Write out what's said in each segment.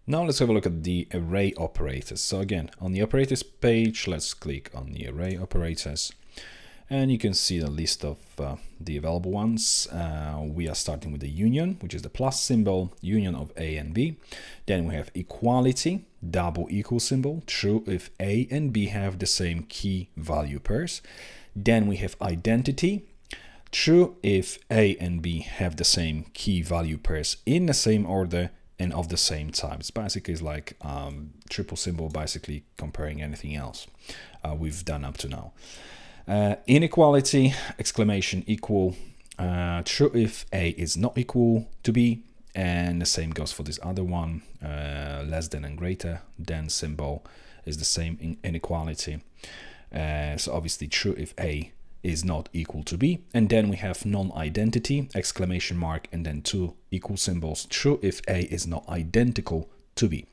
Now let's have a look at the array operators. So again, on the operators page, let's click on the array operators. And you can see the list of the available ones. We are starting with the union, which is the plus symbol, union of A and B. Then we have equality, double equal symbol, true if A and B have the same key value pairs. Then we have identity, true if A and B have the same key value pairs in the same order and of the same type. It's basically like triple symbol, basically comparing anything else we've done up to now. Inequality, exclamation equal, true if A is not equal to B, and the same goes for this other one, less than and greater than symbol is the same in inequality. So obviously true if A is not equal to B, and then we have non-identity, exclamation mark, and then two equal symbols, true if A is not identical to B.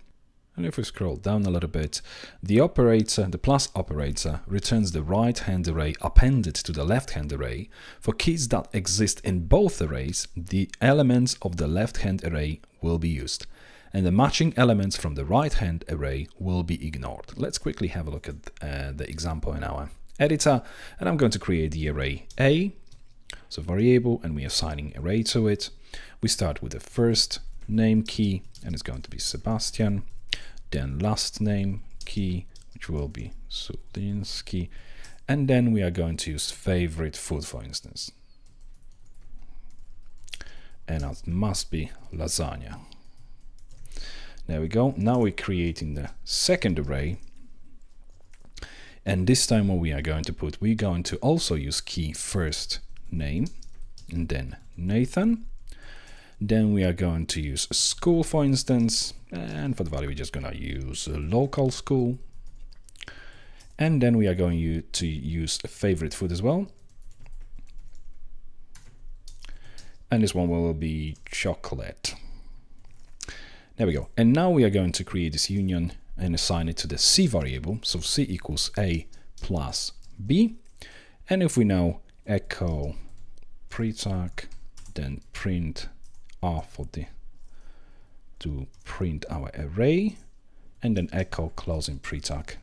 And if we scroll down a little bit, the operator, the plus operator, returns the right-hand array appended to the left-hand array. For keys that exist in both arrays, the elements of the left-hand array will be used, and the matching elements from the right-hand array will be ignored. Let's quickly have a look at the example in our editor, and I'm going to create the array A, so variable, and we are assigning array to it. We start with the first name key, and it's going to be Sebastian. Then last name key, which will be Suliński, and then we are going to use favorite food, for instance, and that must be lasagna. There we go. Now we're creating the second array, and this time what we are going to put, we're going to also use key first name, and then Nathan. Then we are going to use school, for instance, and for the value we're just going to use a local school. And then we are going to use a favorite food as well. And this one will be chocolate. There we go. And now we are going to create this union and assign it to the C variable. So C equals A plus B. And if we now echo pre-tag, then print R to print our array, and then echo closing pre-tag.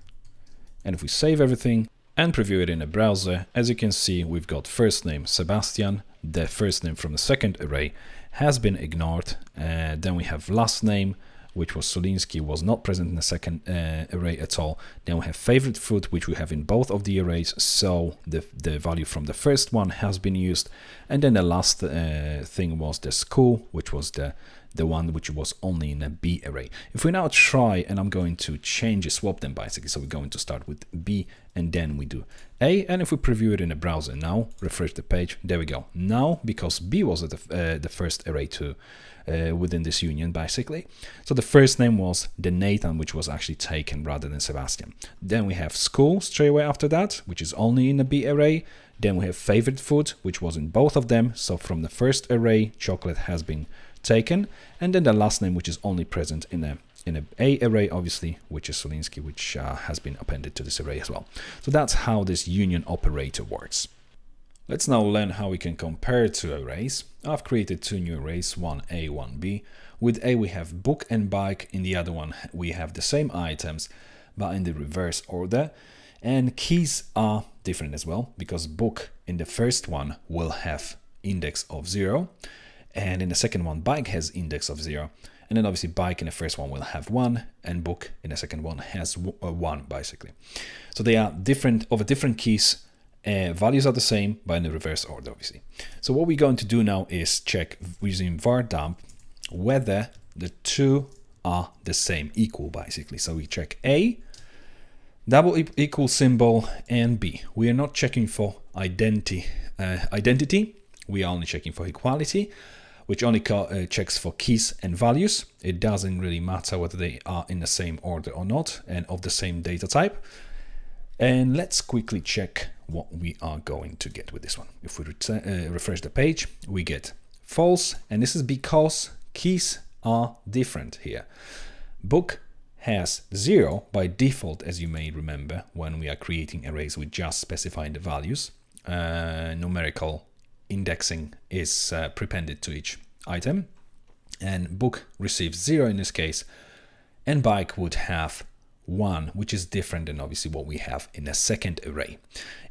And if we save everything and preview it in a browser, as you can see, we've got first name Sebastian, the first name from the second array has been ignored. Then we have last name, which was Suliński, was not present in the second array at all. Then we have favorite food, which we have in both of the arrays, so the value from the first one has been used. And then the last thing was the school, which was the one which was only in a B array. If we now try, and I'm going to swap them basically, so we're going to start with B and then we do A, and if we preview it in a browser now, refresh the page, there we go. Now, because B was the first array to within this union basically, so the first name was the Nathan, which was actually taken rather than Sebastian. Then we have school straight away after that, which is only in a B array. Then we have favorite food, which was in both of them, so from the first array chocolate has been taken, and then the last name, which is only present in a A array, obviously, which is Suliński, which has been appended to this array as well. So that's how this union operator works. Let's now learn how we can compare two arrays. I've created two new arrays, one A, one B. With A we have book and bike, in the other one we have the same items but in the reverse order, and keys are different as well, because book in the first one will have index of 0, and in the second one bike has index of 0, and then obviously bike in the first one will have 1 and book in the second one has 1 basically. So they are different keys. Values are the same but in the reverse order obviously. So what we're going to do now is check using var dump whether the two are the same, equal basically. So we check A, double equal symbol, and B. We are not checking for identity. We are only checking for equality, which only checks for keys and values. It doesn't really matter whether they are in the same order or not and of the same data type. And let's quickly check what we are going to get with this one. If we refresh the page, we get false, and this is because keys are different here. Book has 0 by default, as you may remember, when we are creating arrays, we just specify the values. Numerical indexing is prepended to each item, and book receives 0 in this case, and bike would have 1, which is different than obviously what we have in a second array.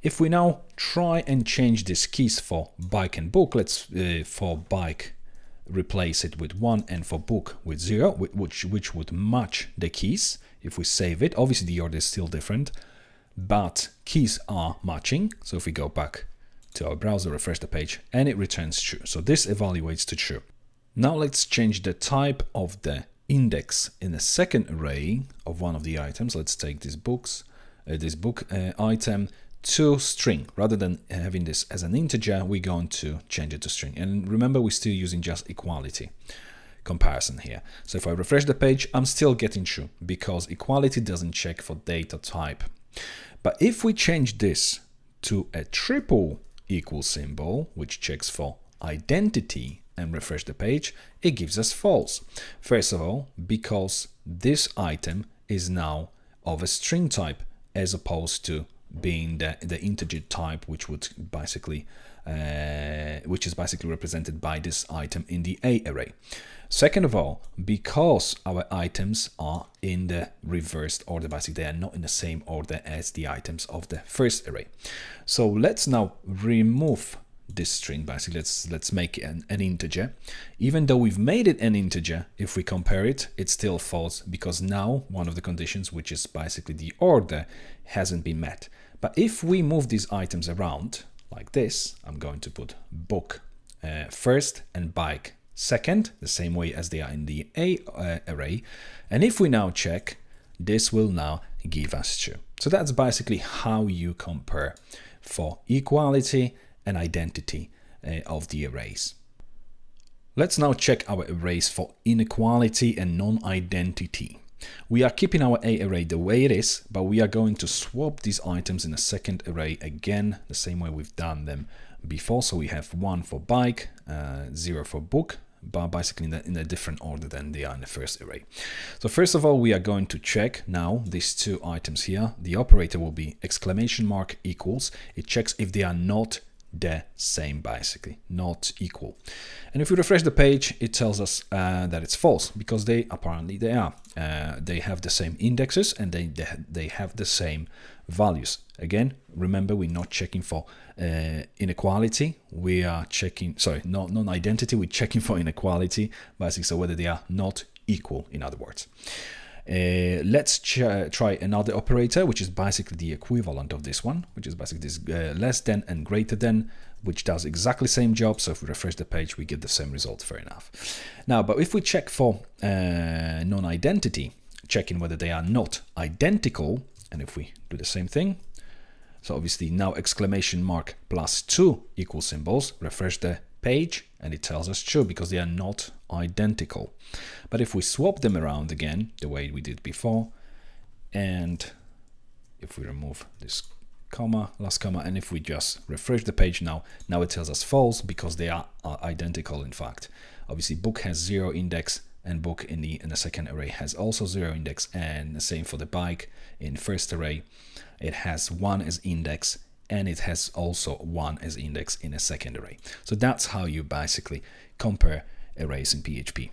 If we now try and change these keys for bike and book, let's for bike replace it with 1 and for book with 0, which would match the keys. If we save it, obviously the order is still different, but keys are matching. So if we go back to our browser, refresh the page, and it returns true. So this evaluates to true. Now let's change the type of the index in the second array of one of the items. Let's take this book item to string. Rather than having this as an integer, we're going to change it to string. And remember, we're still using just equality comparison here. So if I refresh the page, I'm still getting true because equality doesn't check for data type. But if we change this to a triple equal symbol, which checks for identity, and refresh the page, it gives us false. First of all, because this item is now of a string type as opposed to being the integer type, which would basically which is basically represented by this item in the A array. Second of all, because our items are in the reversed order, basically they are not in the same order as the items of the first array. So let's now remove this string. Basically let's make it an integer. Even though we've made it an integer, if we compare it, it's still false because now one of the conditions, which is basically the order, hasn't been met. But if we move these items around like this, I'm going to put book first and bike second, the same way as they are in the A array, and if we now check, this will now give us true. So that's basically how you compare for equality and identity of the arrays. Let's now check our arrays for inequality and non-identity. We are keeping our A array the way it is, but we are going to swap these items in a second array again, the same way we've done them before. So we have 1 for bike, 0 for book, but basically in a different order than they are in the first array. So first of all, we are going to check now these two items here. The operator will be exclamation mark equals. It checks if they are not the same, basically not equal. And if we refresh the page, it tells us that it's false because they apparently they are. They have the same indexes and they have the same values. Again, remember, we're not checking for inequality. We are checking, sorry, not non-identity. We're checking for inequality, basically, so whether they are not equal, in other words. Let's try another operator, which is basically the equivalent of this one, which is basically this less than and greater than, which does exactly the same job. So if we refresh the page, we get the same result. Fair enough. Now, but if we check for non-identity, checking whether they are not identical, and if we do the same thing, so obviously now exclamation mark plus 2 equal symbols, refresh the page, and it tells us true because they are not identical. But if we swap them around again, the way we did before, and if we remove this comma, last comma, and if we just refresh the page now it tells us false because they are identical. In fact, obviously book has 0 index, and book in the second array has also 0 index, and the same for the bike in first array. It has 1 as index, and it has also 1 as index in a second array. So that's how you basically compare arrays in PHP.